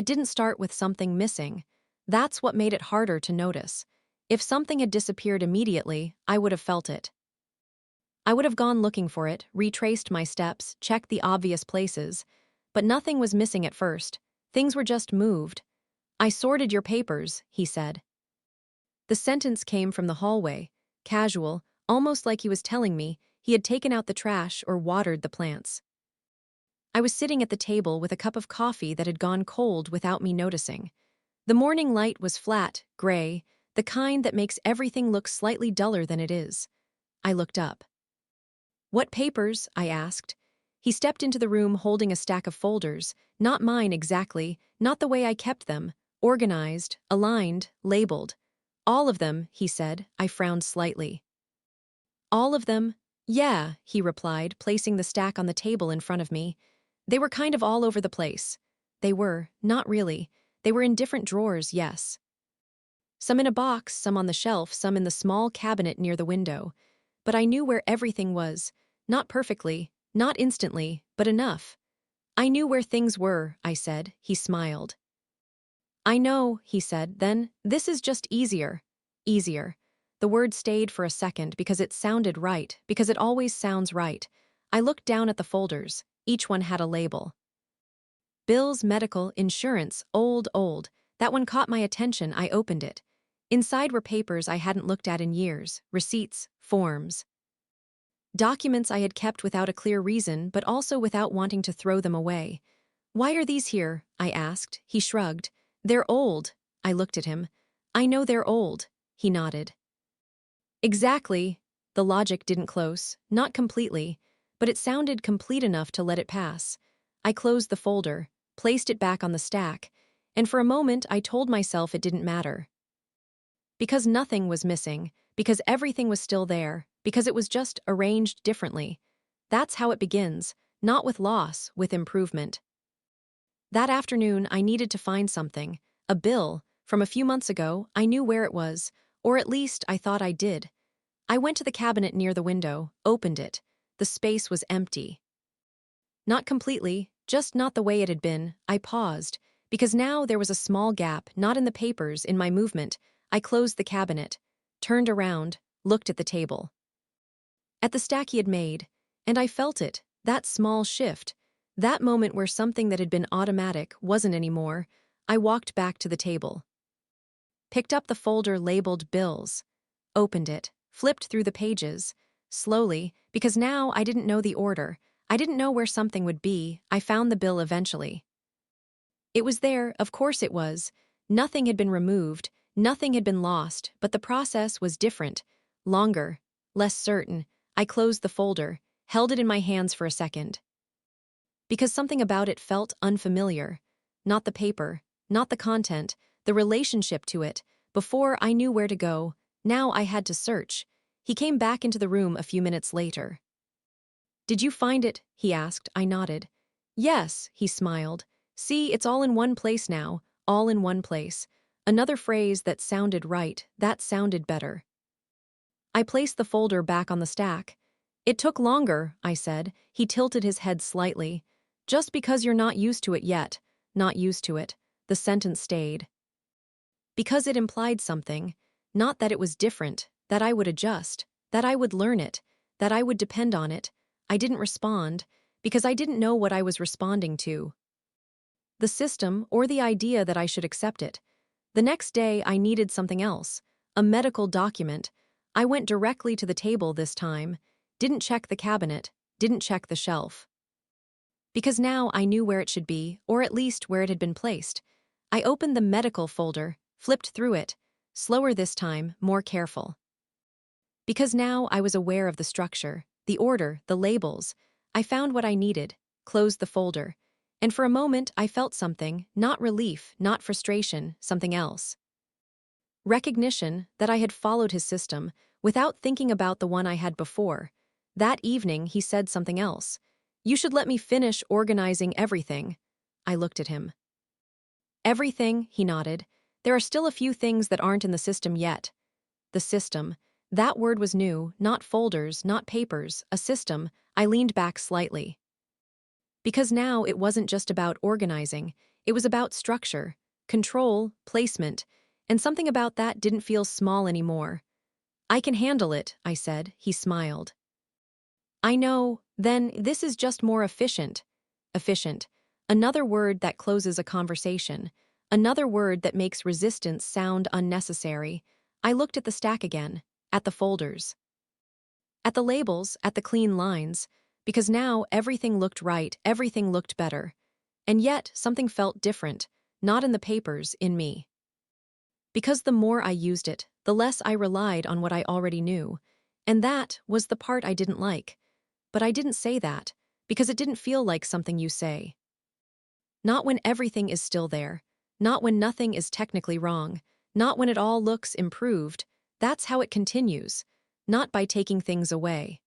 It didn't start with something missing. That's what made it harder to notice. If something had disappeared immediately, I would have felt it. I would have gone looking for it, retraced my steps, checked the obvious places. But nothing was missing at first. Things were just moved. "I sorted your papers," he said. The sentence came from the hallway, casual, almost like he was telling me he had taken out the trash or watered the plants. I was sitting at the table with a cup of coffee that had gone cold without me noticing. The morning light was flat, gray, the kind that makes everything look slightly duller than it is. I looked up. "What papers?" I asked. He stepped into the room holding a stack of folders, not mine exactly, not the way I kept them, organized, aligned, labeled. "All of them," he said. I frowned slightly. "All of them?" "Yeah," he replied, placing the stack on the table in front of me. "They were kind of all over the place." They were, not really. They were in different drawers, yes. Some in a box, some on the shelf, some in the small cabinet near the window. But I knew where everything was. Not perfectly, not instantly, but enough. "I knew where things were," I said. He smiled. "I know," he said, "then this is just easier." Easier. The word stayed for a second because it sounded right, because it always sounds right. I looked down at the folders. Each one had a label. Bills, medical, insurance, old. That one caught my attention. I opened it. Inside were papers I hadn't looked at in years, receipts, forms. Documents I had kept without a clear reason, but also without wanting to throw them away. "Why are these here?" I asked. He shrugged. "They're old." I looked at him. "I know they're old." He nodded. "Exactly." The logic didn't close, not completely, but it sounded complete enough to let it pass. I closed the folder, placed it back on the stack, and for a moment I told myself it didn't matter. Because nothing was missing, because everything was still there, because it was just arranged differently. That's how it begins, not with loss, with improvement. That afternoon, I needed to find something. A bill. From a few months ago, I knew where it was, or at least I thought I did. I went to the cabinet near the window, opened it. The space was empty. Not completely, just not the way it had been. I paused, because now there was a small gap, not in the papers, in my movement. I closed the cabinet, turned around, looked at the table. At the stack he had made, and I felt it, that small shift, that moment where something that had been automatic wasn't anymore. I walked back to the table. Picked up the folder labeled bills. Opened it, flipped through the pages. Slowly, because now I didn't know the order. I didn't know where something would be. I found the bill eventually. It was there, of course it was. Nothing had been removed, nothing had been lost, but the process was different. Longer, less certain. I closed the folder, held it in my hands for a second. Because something about it felt unfamiliar. Not the paper, not the content, the relationship to it. Before I knew where to go, now I had to search. He came back into the room a few minutes later. "Did you find it?" he asked. I nodded. "Yes," he smiled. "See, it's all in one place now, all in one place." Another phrase that sounded right, that sounded better. I placed the folder back on the stack. "It took longer," I said. He tilted his head slightly. "Just because you're not used to it yet." Not used to it. The sentence stayed. Because it implied something, not that it was different, that I would adjust, that I would learn it, that I would depend on it. I didn't respond, because I didn't know what I was responding to. The system, or the idea that I should accept it. The next day, I needed something else. A medical document. I went directly to the table this time. Didn't check the cabinet, didn't check the shelf. Because now I knew where it should be, or at least where it had been placed. I opened the medical folder, flipped through it. Slower this time, more careful. Because now I was aware of the structure, the order, the labels. I found what I needed, closed the folder. And for a moment I felt something, not relief, not frustration, something else. Recognition that I had followed his system, without thinking about the one I had before. That evening he said something else. "You should let me finish organizing everything." I looked at him. "Everything," he nodded. "There are still a few things that aren't in the system yet." The system. That word was new, not folders, not papers, a system. I leaned back slightly. Because now it wasn't just about organizing, It was about structure, control, placement, and something about that didn't feel small anymore. I can handle it, I said. He smiled. I know, then this is just more efficient. Efficient. Another word that closes a conversation. Another word that makes resistance sound unnecessary. I looked at the stack again, at the folders, at the labels, at the clean lines, because now everything looked right, everything looked better. And yet, something felt different, not in the papers, in me. Because the more I used it, the less I relied on what I already knew. And that was the part I didn't like. But I didn't say that, because it didn't feel like something you say. Not when everything is still there. Not when nothing is technically wrong. Not when it all looks improved. That's how it continues. Not by taking things away.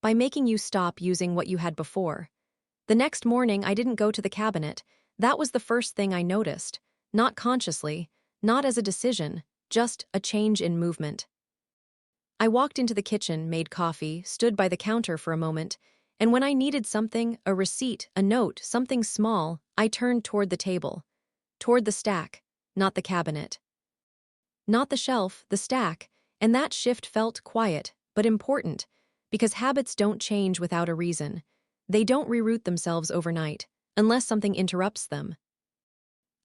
By making you stop using what you had before. The next morning, I didn't go to the cabinet. That was the first thing I noticed. Not consciously, not as a decision, just a change in movement. I walked into the kitchen, made coffee, stood by the counter for a moment, and when I needed something, a receipt, a note, something small, I turned toward the table. Toward the stack, not the cabinet. Not the shelf, the stack, and that shift felt quiet, but important, because habits don't change without a reason. They don't reroute themselves overnight, unless something interrupts them.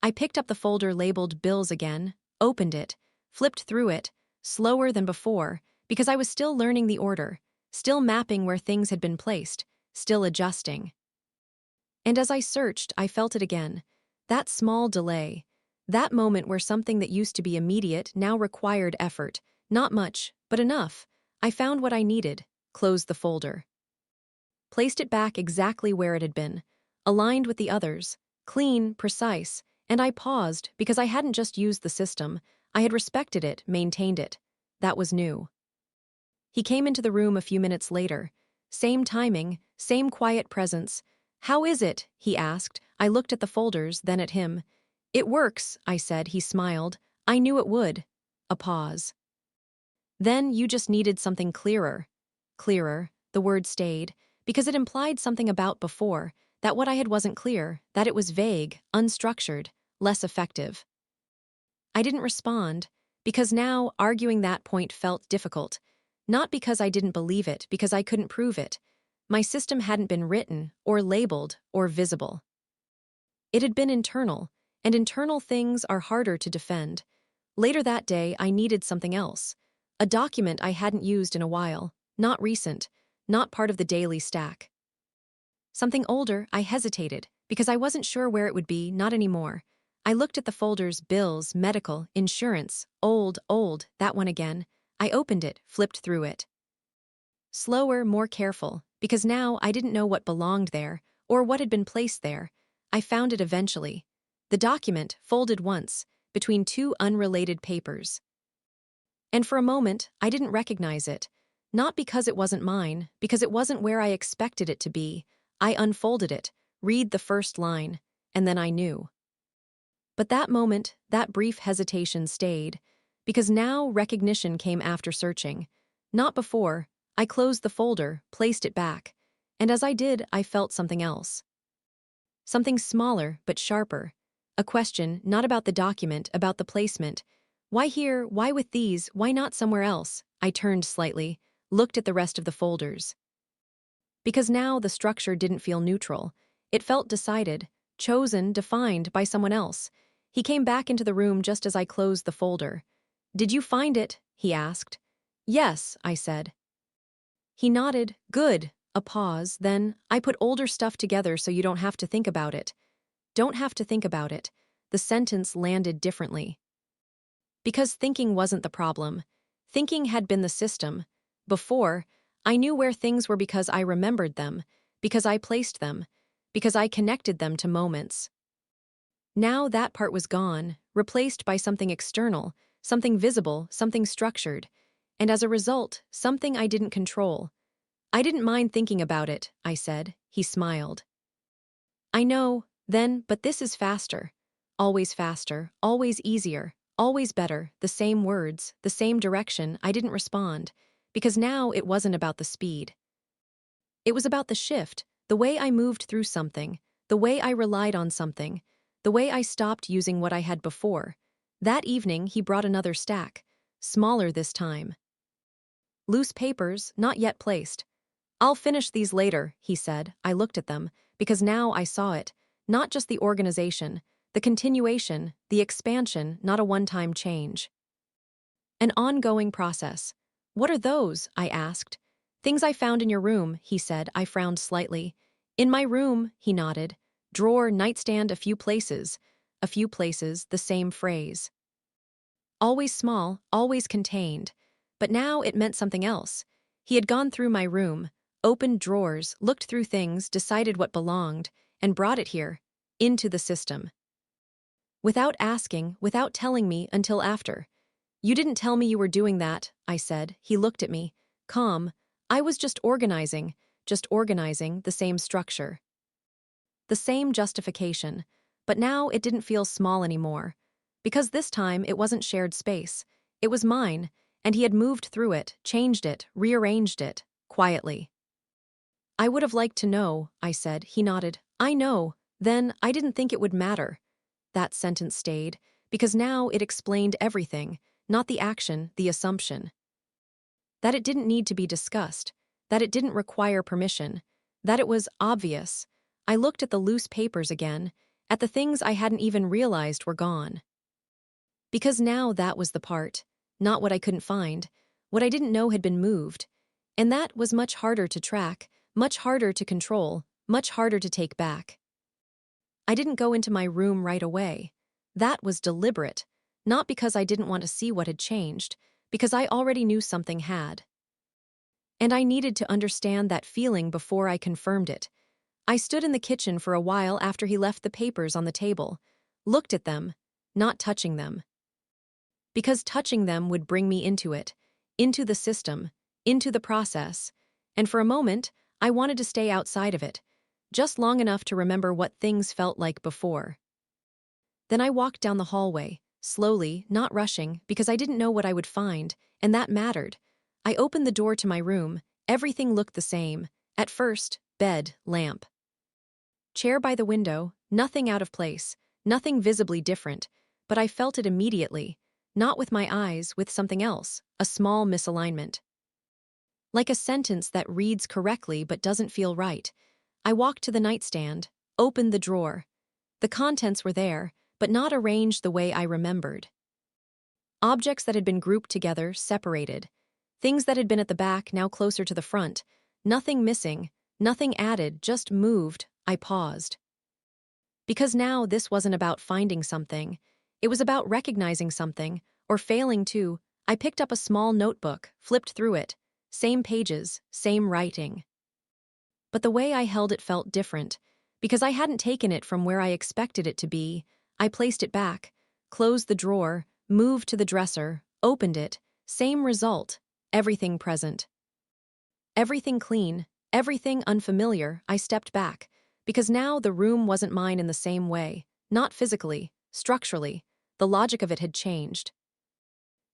I picked up the folder labeled Bills again, opened it, flipped through it, slower than before, because I was still learning the order, still mapping where things had been placed, still adjusting. And as I searched, I felt it again. That small delay. That moment where something that used to be immediate now required effort. Not much, but enough. I found what I needed, closed the folder. Placed it back exactly where it had been, aligned with the others, clean, precise, and I paused because I hadn't just used the system, I had respected it, maintained it. That was new. He came into the room a few minutes later. Same timing, same quiet presence. "How is it?" he asked. I looked at the folders, then at him. "It works," I said. He smiled. "I knew it would." A pause. "Then you just needed something clearer." Clearer, the word stayed, because it implied something about before, that what I had wasn't clear, that it was vague, unstructured, less effective. I didn't respond, because now arguing that point felt difficult. Not because I didn't believe it, because I couldn't prove it. My system hadn't been written, or labeled, or visible. It had been internal, and internal things are harder to defend. Later that day, I needed something else. A document I hadn't used in a while, not recent, not part of the daily stack. Something older. I hesitated, because I wasn't sure where it would be, not anymore. I looked at the folders: bills, medical, insurance, old, that one again. I opened it, flipped through it. Slower, more careful, because now I didn't know what belonged there, or what had been placed there. I found it eventually. The document, folded once, between two unrelated papers. And for a moment, I didn't recognize it. Not because it wasn't mine, because it wasn't where I expected it to be. I unfolded it, read the first line, and then I knew. But that moment, that brief hesitation stayed, because now recognition came after searching. Not before. I closed the folder, placed it back, and as I did, I felt something else. Something smaller, but sharper. A question, not about the document, about the placement. Why here? Why with these? Why not somewhere else? I turned slightly, looked at the rest of the folders. Because now the structure didn't feel neutral. It felt decided, chosen, defined by someone else. He came back into the room just as I closed the folder. "Did you find it?" he asked. "Yes," I said. He nodded. "Good." A pause, then, "I put older stuff together so you don't have to think about it." Don't have to think about it. The sentence landed differently. Because thinking wasn't the problem. Thinking had been the system. Before, I knew where things were because I remembered them, because I placed them, because I connected them to moments. Now that part was gone, replaced by something external, something visible, something structured, and as a result, something I didn't control. "I didn't mind thinking about it," I said. He smiled. "I know, then, but this is faster. Faster, always easier, always better, the same words, the same direction." I didn't respond, because now it wasn't about the speed. It was about the shift, the way I moved through something, the way I relied on something, the way I stopped using what I had before. That evening, he brought another stack, smaller this time. Loose papers, not yet placed. "I'll finish these later," he said. I looked at them, because now I saw it. Not just the organization, the continuation, the expansion, not a one-time change. An ongoing process. "What are those?" I asked. "Things I found in your room," he said. I frowned slightly. "In my room," he nodded. "Drawer, nightstand, a few places, the same phrase. Always small, always contained. But now it meant something else. He had gone through my room, opened drawers, looked through things, decided what belonged, and brought it here, into the system. Without asking, without telling me until after. "You didn't tell me you were doing that," I said. He looked at me, calm. "I was just organizing, the same structure. The same justification. But now it didn't feel small anymore. Because this time it wasn't shared space. It was mine, and he had moved through it, changed it, rearranged it, quietly. "I would have liked to know," I said. He nodded. "I know. Then I didn't think it would matter." That sentence stayed, because now it explained everything, not the action, the assumption. That it didn't need to be discussed, that it didn't require permission, that it was obvious. I looked at the loose papers again, at the things I hadn't even realized were gone. Because now that was the part, not what I couldn't find, what I didn't know had been moved. And that was much harder to track, much harder to control, much harder to take back. I didn't go into my room right away. That was deliberate, not because I didn't want to see what had changed, because I already knew something had. And I needed to understand that feeling before I confirmed it. I stood in the kitchen for a while after he left the papers on the table, looked at them, not touching them. Because touching them would bring me into it, into the system, into the process, and for a moment, I wanted to stay outside of it, just long enough to remember what things felt like before. Then I walked down the hallway, slowly, not rushing, because I didn't know what I would find, and that mattered. I opened the door to my room. Everything looked the same. At first, bed, lamp. Chair by the window, nothing out of place, nothing visibly different, but I felt it immediately, not with my eyes, with something else, a small misalignment. Like a sentence that reads correctly but doesn't feel right. I walked to the nightstand, opened the drawer. The contents were there, but not arranged the way I remembered. Objects that had been grouped together, separated. Things that had been at the back, now closer to the front. Nothing missing, nothing added, just moved. I paused. Because now this wasn't about finding something. It was about recognizing something, or failing to. I picked up a small notebook, flipped through it. Same pages, same writing. But the way I held it felt different. Because I hadn't taken it from where I expected it to be, I placed it back, closed the drawer, moved to the dresser, opened it. Same result, everything present. Everything clean, everything unfamiliar. I stepped back. Because now the room wasn't mine in the same way, not physically, structurally. The logic of it had changed.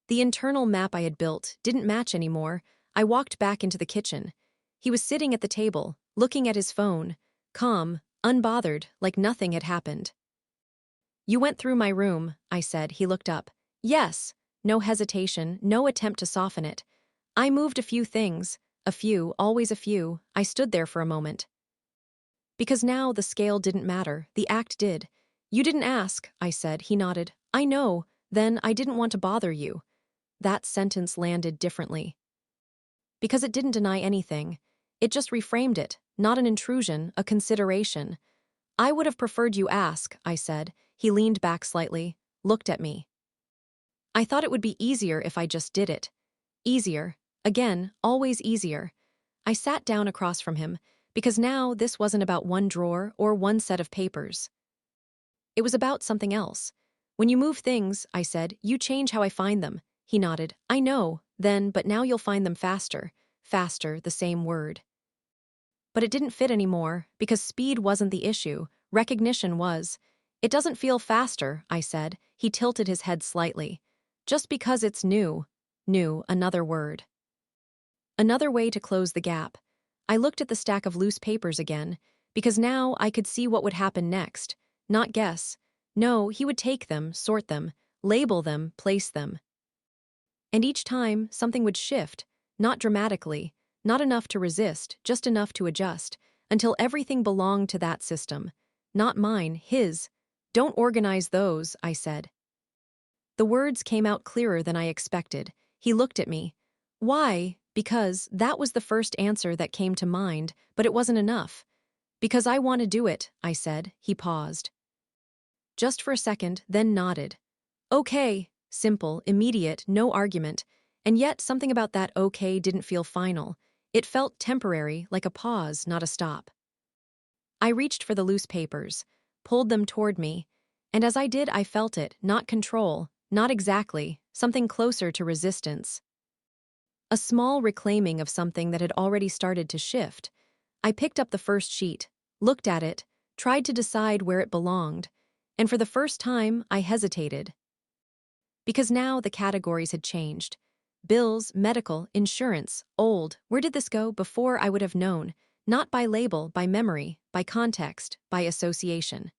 The internal map I had built didn't match anymore. I walked back into the kitchen. He was sitting at the table, looking at his phone, calm, unbothered, like nothing had happened. "You went through my room," I said. He looked up. "Yes." No hesitation, no attempt to soften it. "I moved a few things. A few, always a few." I stood there for a moment. Because now the scale didn't matter, the act did. "You didn't ask," I said. He nodded. "I know. Then I didn't want to bother you." That sentence landed differently. Because it didn't deny anything. It just reframed it, not an intrusion, a consideration. "I would have preferred you ask," I said. He leaned back slightly, looked at me. "I thought it would be easier if I just did it." Easier. Again, always easier. I sat down across from him, because now this wasn't about one drawer or one set of papers. It was about something else. "When you move things," I said, "you change how I find them." He nodded. "I know, then, but now you'll find them faster." Faster, the same word. But it didn't fit anymore, because speed wasn't the issue, recognition was. "It doesn't feel faster," I said. He tilted his head slightly. "Just because it's new." New, another word. Another way to close the gap. I looked at the stack of loose papers again, because now I could see what would happen next. Not guess. No, he would take them, sort them, label them, place them. And each time, something would shift, not dramatically, not enough to resist, just enough to adjust, until everything belonged to that system. Not mine, his. Don't organize those, I said. The words came out clearer than I expected. He looked at me. Why? Because that was the first answer that came to mind, but it wasn't enough. Because I want to do it, I said. He paused. Just for a second, then nodded. Okay, simple, immediate, no argument. And yet something about that okay didn't feel final. It felt temporary, like a pause, not a stop. I reached for the loose papers, pulled them toward me, and as I did I felt it, not control, not exactly, something closer to resistance. A small reclaiming of something that had already started to shift. I picked up the first sheet, looked at it, tried to decide where it belonged, and for the first time I hesitated. Because now the categories had changed. Bills, medical, insurance, old, where did this go? Before I would have known, not by label, by memory, by context, by association.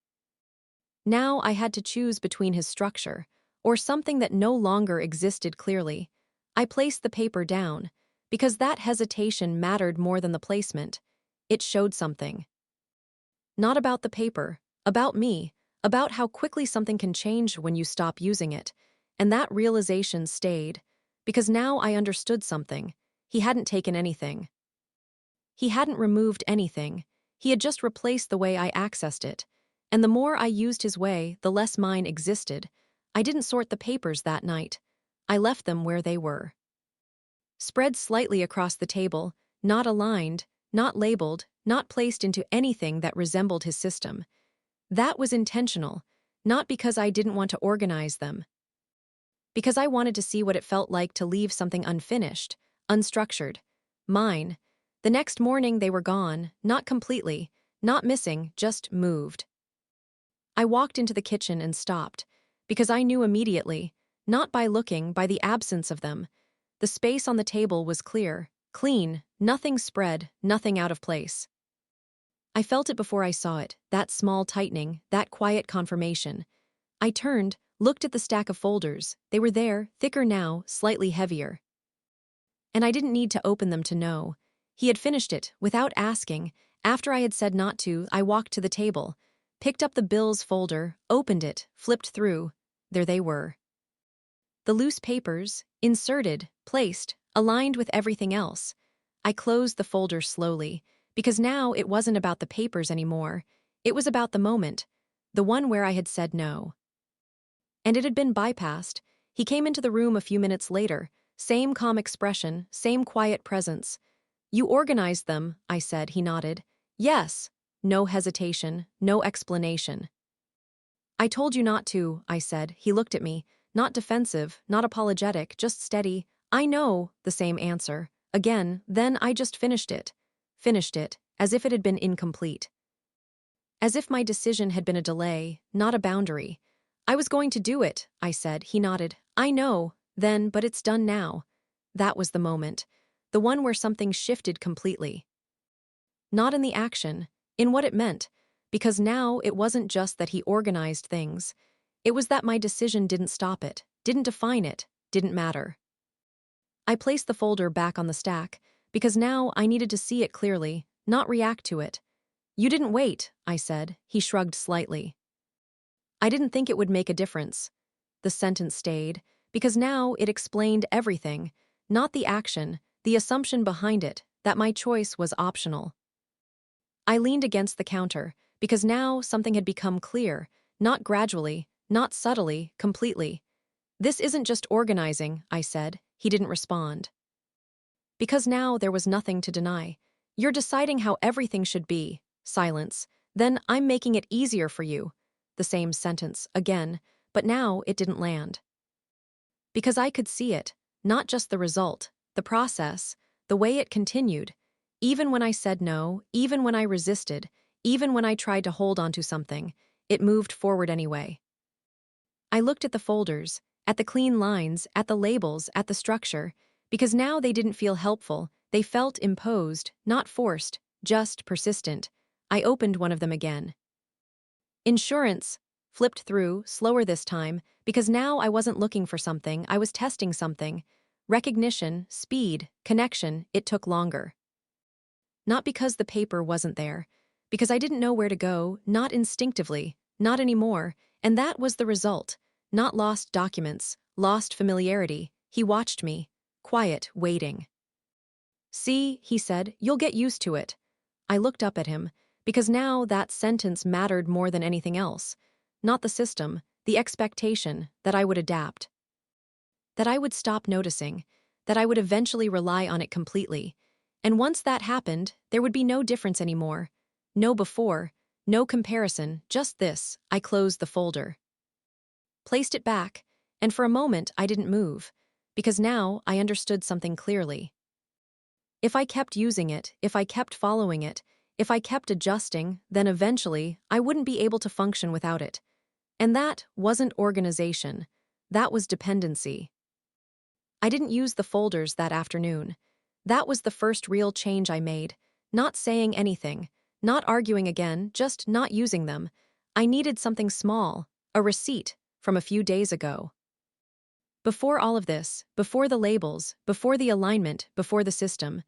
Now I had to choose between his structure, or something that no longer existed clearly. I placed the paper down, because that hesitation mattered more than the placement. It showed something. Not about the paper, about me, about how quickly something can change when you stop using it. And that realization stayed, because now I understood something. He hadn't taken anything. He hadn't removed anything. He had just replaced the way I accessed it. And the more I used his way, the less mine existed. I didn't sort the papers that night. I left them where they were. Spread slightly across the table, not aligned, not labeled, not placed into anything that resembled his system. That was intentional, not because I didn't want to organize them. Because I wanted to see what it felt like to leave something unfinished, unstructured. Mine. The next morning they were gone, not completely, not missing, just moved. I walked into the kitchen and stopped, because I knew immediately, not by looking, by the absence of them. The space on the table was clear, clean, nothing spread, nothing out of place. I felt it before I saw it, that small tightening, that quiet confirmation. I turned, looked at the stack of folders. They were there, thicker now, slightly heavier. And I didn't need to open them to know. He had finished it, without asking. After I had said not to, I walked to the table, picked up the bills folder, opened it, flipped through. There they were. The loose papers, inserted, placed, aligned with everything else. I closed the folder slowly, because now it wasn't about the papers anymore. It was about the moment, the one where I had said no. And it had been bypassed. He came into the room a few minutes later, same calm expression, same quiet presence. You organized them, I said. He nodded. Yes. No hesitation, no explanation. I told you not to, I said. He looked at me, not defensive, not apologetic, just steady. I know, the same answer. Again, then I just finished it. Finished it, as if it had been incomplete. As if my decision had been a delay, not a boundary. I was going to do it, I said. He nodded. I know, then, but it's done now. That was the moment. The one where something shifted completely. Not in the action, in what it meant, because now it wasn't just that he organized things. It was that my decision didn't stop it, didn't define it, didn't matter. I placed the folder back on the stack, because now I needed to see it clearly, not react to it. You didn't wait, I said. He shrugged slightly. I didn't think it would make a difference. The sentence stayed, because now it explained everything, not the action, the assumption behind it, that my choice was optional. I leaned against the counter, because now something had become clear, not gradually, not subtly, completely. This isn't just organizing, I said. He didn't respond. Because now there was nothing to deny. You're deciding how everything should be. Silence. Then I'm making it easier for you. The same sentence, again, but now it didn't land. Because I could see it, not just the result, the process, the way it continued. Even when I said no, even when I resisted, even when I tried to hold onto something, it moved forward anyway. I looked at the folders, at the clean lines, at the labels, at the structure, because now they didn't feel helpful, they felt imposed, not forced, just persistent. I opened one of them again. Insurance, flipped through, slower this time, because now I wasn't looking for something, I was testing something. Recognition, speed, connection, it took longer. Not because the paper wasn't there, because I didn't know where to go, not instinctively, not anymore, and that was the result. Not lost documents, lost familiarity. He watched me, quiet, waiting. "See," he said, "you'll get used to it." I looked up at him, because now that sentence mattered more than anything else. Not the system, the expectation that I would adapt. That I would stop noticing, that I would eventually rely on it completely. And once that happened, there would be no difference anymore. No before, no comparison, just this. I closed the folder, placed it back, and for a moment I didn't move, because now I understood something clearly. If I kept using it, if I kept following it, if I kept adjusting, then eventually I wouldn't be able to function without it. And that wasn't organization. That was dependency. I didn't use the folders that afternoon. That was the first real change I made. Not saying anything, not arguing again, just not using them. I needed something small, a receipt from a few days ago. Before all of this, before the labels, before the alignment, before the system,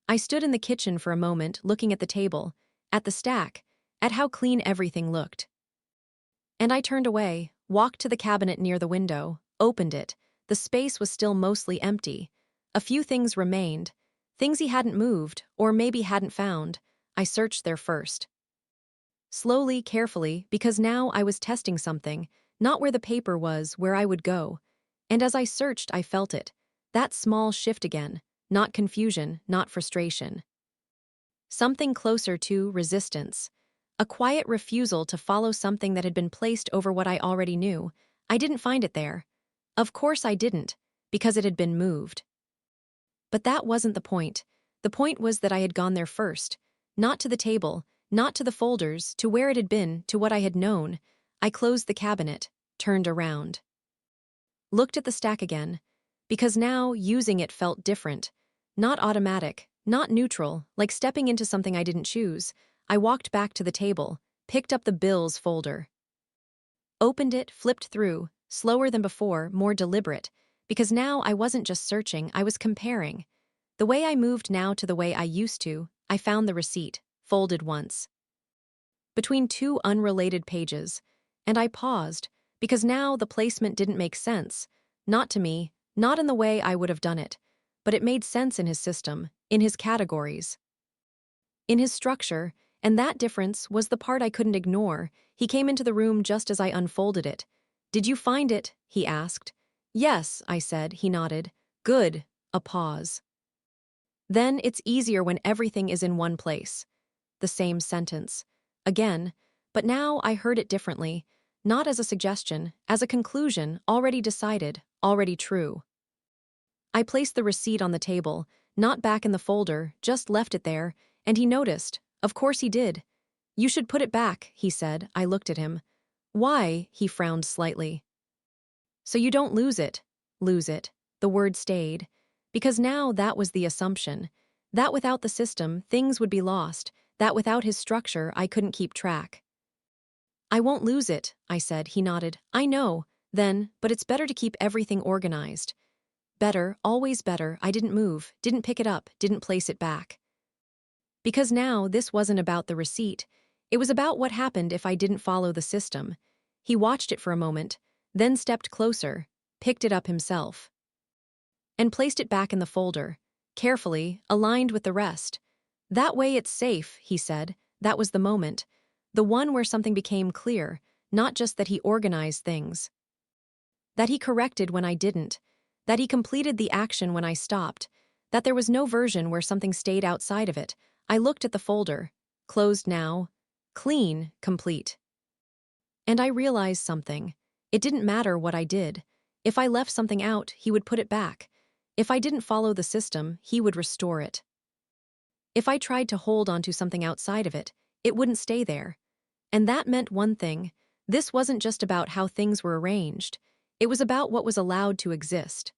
I stood in the kitchen for a moment looking at the table, at the stack, at how clean everything looked. And I turned away, walked to the cabinet near the window, opened it. The space was still mostly empty. A few things remained, things he hadn't moved, or maybe hadn't found. I searched there first. Slowly, carefully, because now I was testing something, not where the paper was, where I would go. And as I searched, I felt it. That small shift again, not confusion, not frustration. Something closer to resistance. A quiet refusal to follow something that had been placed over what I already knew. I didn't find it there. Of course I didn't, because it had been moved. But that wasn't the point. The point was that I had gone there first. Not to the table, not to the folders, to where it had been, to what I had known. I closed the cabinet, turned around. Looked at the stack again, because now using it felt different. Not automatic, not neutral, like stepping into something I didn't choose. I walked back to the table, picked up the bills folder. Opened it, flipped through, slower than before, more deliberate, because now I wasn't just searching, I was comparing. The way I moved now to the way I used to, I found the receipt, folded once, between two unrelated pages, and I paused, because now the placement didn't make sense. Not to me, not in the way I would have done it, but it made sense in his system, in his categories, in his structure, and that difference was the part I couldn't ignore. He came into the room just as I unfolded it. "Did you find it?" he asked. "Yes," I said. He nodded. "Good." A pause. "Then it's easier when everything is in one place." The same sentence. Again, but now I heard it differently, not as a suggestion, as a conclusion, already decided, already true. I placed the receipt on the table, not back in the folder, just left it there, and he noticed. Of course he did. "You should put it back," he said. I looked at him. "Why?" He frowned slightly. "So you don't lose it." Lose it. The word stayed. Because now that was the assumption. That without the system, things would be lost. That without his structure, I couldn't keep track. "I won't lose it," I said. He nodded. "I know. Then, but it's better to keep everything organized." Better, always better. I didn't move, didn't pick it up, didn't place it back. Because now this wasn't about the receipt. It was about what happened if I didn't follow the system. He watched it for a moment, then stepped closer, picked it up himself, and placed it back in the folder, carefully, aligned with the rest. "That way it's safe," he said. That was the moment. The one where something became clear, not just that he organized things. That he corrected when I didn't. That he completed the action when I stopped. That there was no version where something stayed outside of it. I looked at the folder. Closed now. Clean, complete. And I realized something. It didn't matter what I did. If I left something out, he would put it back. If I didn't follow the system, he would restore it. If I tried to hold onto something outside of it, it wouldn't stay there. And that meant one thing. This wasn't just about how things were arranged. It was about what was allowed to exist.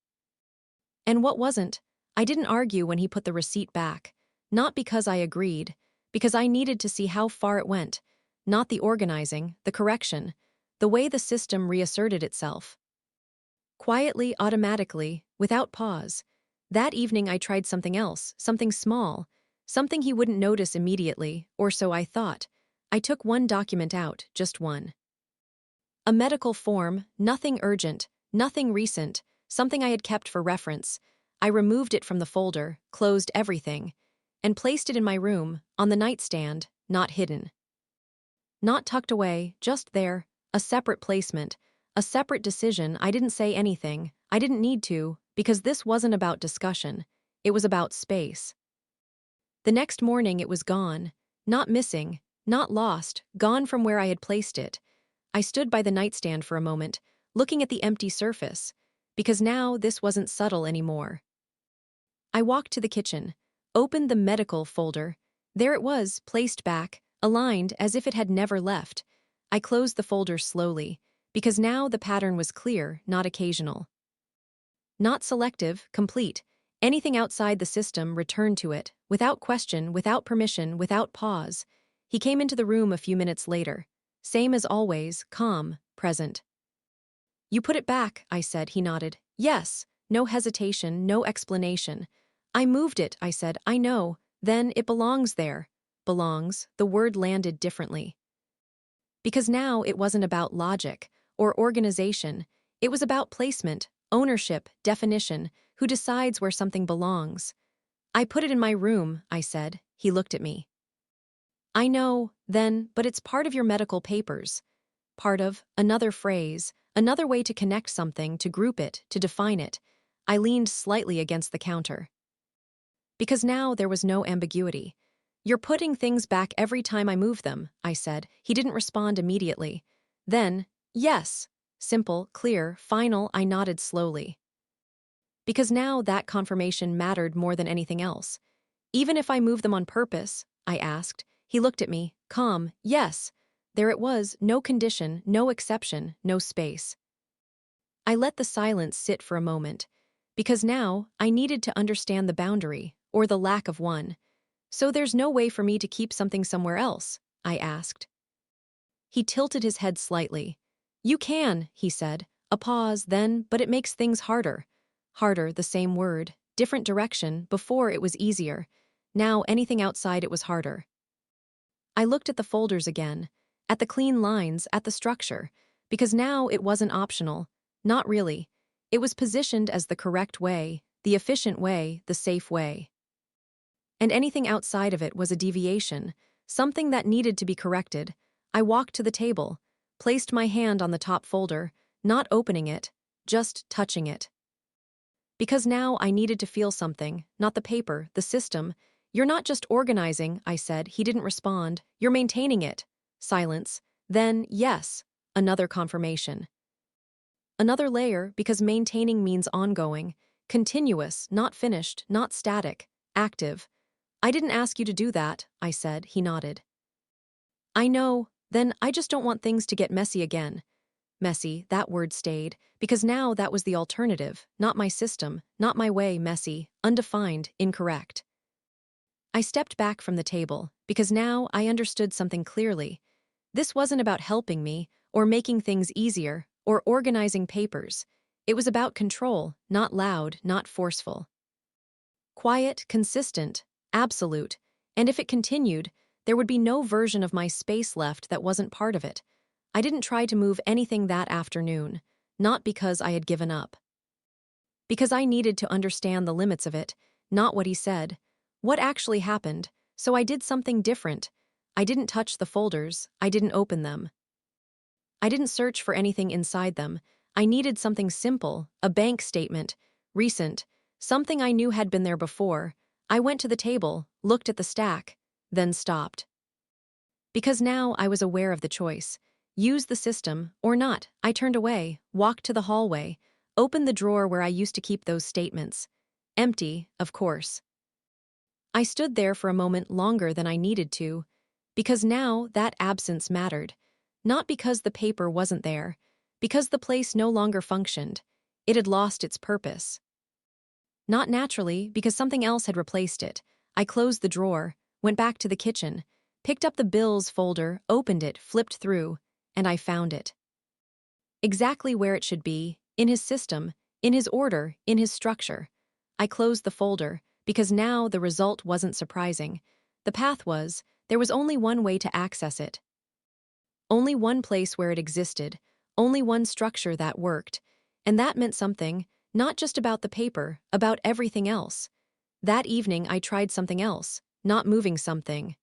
And what wasn't. I didn't argue when he put the receipt back. Not because I agreed, because I needed to see how far it went. Not the organizing, the correction. the way the system reasserted itself. Quietly, automatically, without pause. That evening I tried something else, something small, something he wouldn't notice immediately, or so I thought. I took one document out, just one. A medical form, nothing urgent, nothing recent, something I had kept for reference. I removed it from the folder, closed everything, and placed it in my room, on the nightstand, not hidden. Not tucked away, just there, a separate placement, a separate decision. I didn't say anything, I didn't need to, because this wasn't about discussion, it was about space. The next morning it was gone, not missing, not lost, gone from where I had placed it. I stood by the nightstand for a moment, looking at the empty surface, because now this wasn't subtle anymore. I walked to the kitchen, opened the medical folder. There it was, placed back, aligned as if it had never left. I closed the folder slowly, because now the pattern was clear, not occasional. Not selective, complete. Anything outside the system returned to it, without question, without permission, without pause. He came into the room a few minutes later. Same as always, calm, present. "You put it back," I said. He nodded. "Yes." No hesitation, no explanation. "I moved it," I said. "I know. Then it belongs there." Belongs, the word landed differently. Because now it wasn't about logic or organization. It was about placement, ownership, definition, who decides where something belongs. "I put it in my room," I said. He looked at me. "I know, then, but it's part of your medical papers." Part of, another phrase, another way to connect something, to group it, to define it. I leaned slightly against the counter. Because now there was no ambiguity. "You're putting things back every time I move them," I said. He didn't respond immediately. Then, "Yes." Simple, clear, final. I nodded slowly. Because now that confirmation mattered more than anything else. "Even if I move them on purpose?" I asked. He looked at me, calm. "Yes." There it was, no condition, no exception, no space. I let the silence sit for a moment, because now I needed to understand the boundary, or the lack of one. "So there's no way for me to keep something somewhere else?" I asked. He tilted his head slightly. "You can," he said. A pause, then, "But it makes things harder." Harder, the same word, different direction. Before it was easier. Now anything outside it was harder. I looked at the folders again, at the clean lines, at the structure, because now it wasn't optional. Not really. It was positioned as the correct way, the efficient way, the safe way. And anything outside of it was a deviation, something that needed to be corrected. I walked to the table, placed my hand on the top folder, not opening it, just touching it. Because now I needed to feel something, not the paper, the system. "You're not just organizing," I said. He didn't respond. "You're maintaining it." Silence. Then, yes. Another confirmation. Another layer, because maintaining means ongoing, continuous, not finished, not static, active. "I didn't ask you to do that," I said. He nodded. "I know. Then I just don't want things to get messy again." Messy, that word stayed, because now that was the alternative, not my system, not my way. Messy, undefined, incorrect. I stepped back from the table, because now I understood something clearly. This wasn't about helping me, or making things easier, or organizing papers. It was about control, not loud, not forceful. Quiet, consistent, absolute, and if it continued, there would be no version of my space left that wasn't part of it. I didn't try to move anything that afternoon, not because I had given up. Because I needed to understand the limits of it, not what he said, what actually happened, so I did something different. I didn't touch the folders, I didn't open them. I didn't search for anything inside them. I needed something simple, a bank statement, recent, something I knew had been there before. I went to the table, looked at the stack, then stopped. Because now I was aware of the choice. Use the system, or not. I turned away, walked to the hallway, opened the drawer where I used to keep those statements. Empty, of course. I stood there for a moment longer than I needed to, because now that absence mattered. Not because the paper wasn't there, because the place no longer functioned. It had lost its purpose. Not naturally, because something else had replaced it. I closed the drawer, went back to the kitchen, picked up the bills folder, opened it, flipped through, and I found it. exactly where it should be, in his system, in his order, in his structure. I closed the folder, because now the result wasn't surprising. The path was, there was only one way to access it. Only one place where it existed, only one structure that worked. And that meant something, not just about the paper, about everything else. That evening I tried something else, not moving something.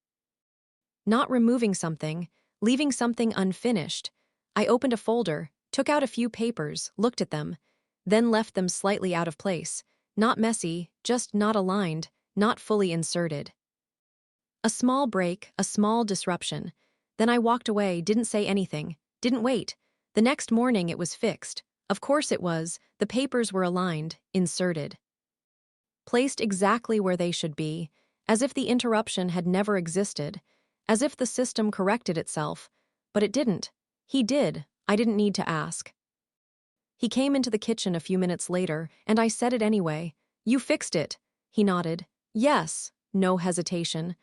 Not removing something, leaving something unfinished. I opened a folder, took out a few papers, looked at them, then left them slightly out of place. Not messy, just not aligned, not fully inserted. A small break, a small disruption. Then I walked away, didn't say anything, didn't wait. The next morning it was fixed. Of course it was, the papers were aligned, inserted. Placed exactly where they should be, as if the interruption had never existed, as if the system corrected itself. But it didn't. He did. I didn't need to ask. He came into the kitchen a few minutes later, and I said it anyway. "You fixed it." He nodded. "Yes." No hesitation.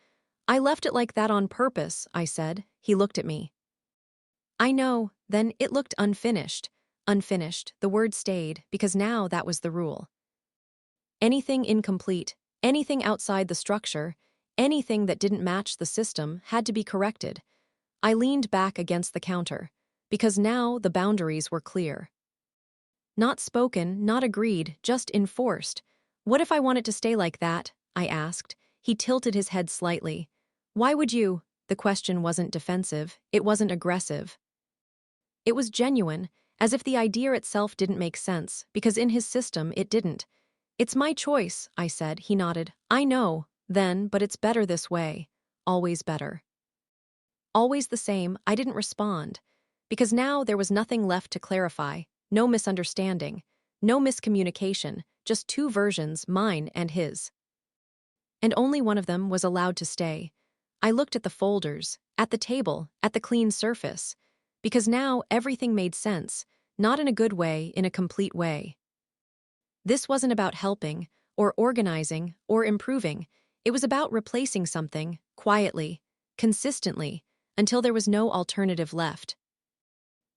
"I left it like that on purpose," I said. He looked at me. "I know." Then it looked unfinished. Unfinished, the word stayed, because now that was the rule. Anything incomplete, anything outside the structure, anything that didn't match the system had to be corrected. I leaned back against the counter, because now the boundaries were clear. Not spoken, not agreed, just enforced. "What if I want it to stay like that?" I asked. He tilted his head slightly. "Why would you?" The question wasn't defensive, it wasn't aggressive. It was genuine, as if the idea itself didn't make sense, because in his system it didn't. "It's my choice," I said. He nodded. "I know, then, but it's better this way. Always better." Always the same. I didn't respond, because now there was nothing left to clarify, no misunderstanding, no miscommunication, just two versions, mine and his. And only one of them was allowed to stay. I looked at the folders, at the table, at the clean surface, because now everything made sense, not in a good way, in a complete way. This wasn't about helping, or organizing, or improving. It was about replacing something, quietly, consistently, until there was no alternative left.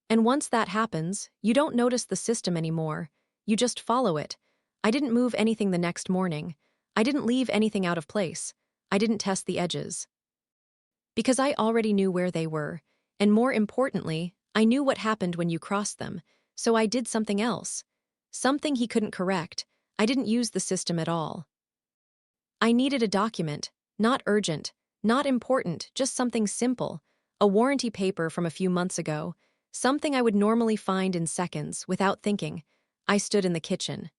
And once that happens, you don't notice the system anymore, you just follow it. I didn't move anything the next morning. I didn't leave anything out of place. I didn't test the edges. Because I already knew where they were, and more importantly, I knew what happened when you crossed them, so I did something else. Something he couldn't correct. I didn't use the system at all. I needed a document, not urgent, not important, just something simple, a warranty paper from a few months ago, something I would normally find in seconds, without thinking. I stood in the kitchen.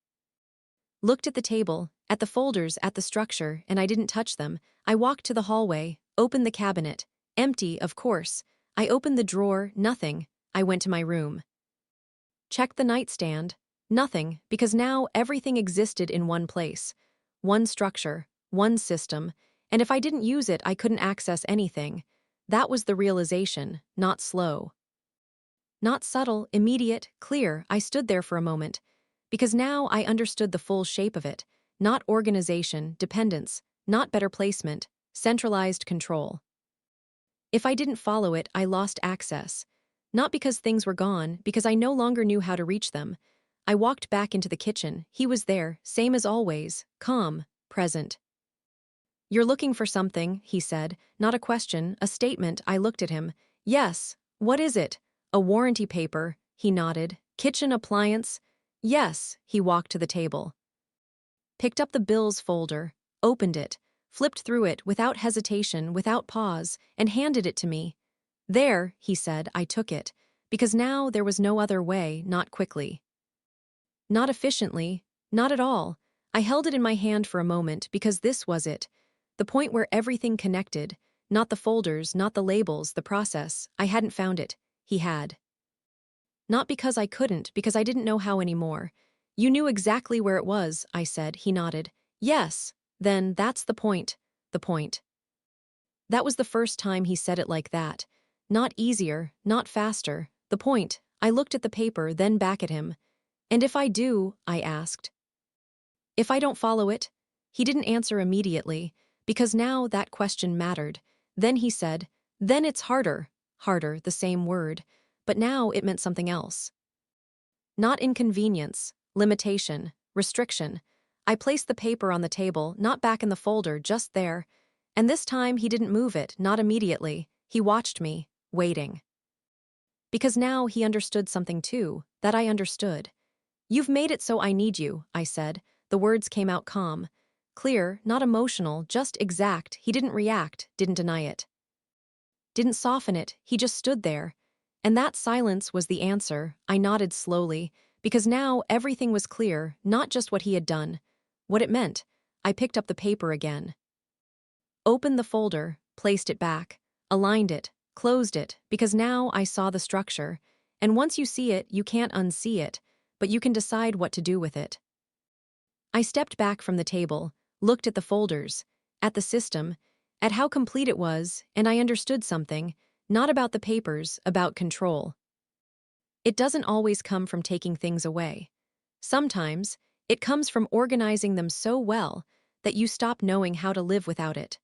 Looked at the table, at the folders, at the structure, and I didn't touch them. I walked to the hallway, opened the cabinet. Empty, of course. I opened the drawer, nothing. I went to my room. Checked the nightstand. Nothing, because now everything existed in one place. One structure, one system, and if I didn't use it, I couldn't access anything. That was the realization, not slow. Not subtle, immediate, clear. I stood there for a moment, because now I understood the full shape of it. Not organization, dependence, not better placement, centralized control. If I didn't follow it, I lost access. Not because things were gone, because I no longer knew how to reach them. I walked back into the kitchen. He was there, same as always, calm, present. "You're looking for something," he said. Not a question, a statement. I looked at him. "Yes. What is it?" "A warranty paper," he nodded. "Kitchen appliance?" "Yes." He walked to the table. Picked up the bills folder, opened it, flipped through it without hesitation, without pause, and handed it to me. "There," he said. I took it, because now there was no other way, not quickly. Not efficiently, not at all. I held it in my hand for a moment because this was it. The point where everything connected, not the folders, not the labels, the process. I hadn't found it. He had. Not because I couldn't, because I didn't know how anymore. "You knew exactly where it was," I said. He nodded. "Yes." "Then that's the point." The point. That was the first time he said it like that. Not easier, not faster. The point. I looked at the paper, then back at him. "And if I do?" I asked. "If I don't follow it?" He didn't answer immediately, because now that question mattered. Then he said, "Then it's harder." Harder, the same word. But now it meant something else. not inconvenience, limitation, restriction. I placed the paper on the table, not back in the folder, just there. And this time he didn't move it, not immediately. He watched me, waiting. Because now he understood something too, that I understood. "You've made it so I need you," I said. The words came out calm. Clear, not emotional, just exact. He didn't react, didn't deny it. Didn't soften it, he just stood there. And that silence was the answer. I nodded slowly, because now everything was clear, not just what he had done. What it meant. I picked up the paper again. Opened the folder, placed it back, aligned it, closed it, because now I saw the structure. And once you see it, you can't unsee it, but you can decide what to do with it. I stepped back from the table, looked at the folders, at the system, at how complete it was, and I understood something, not about the papers, about control. It doesn't always come from taking things away. Sometimes, it comes from organizing them so well that you stop knowing how to live without it.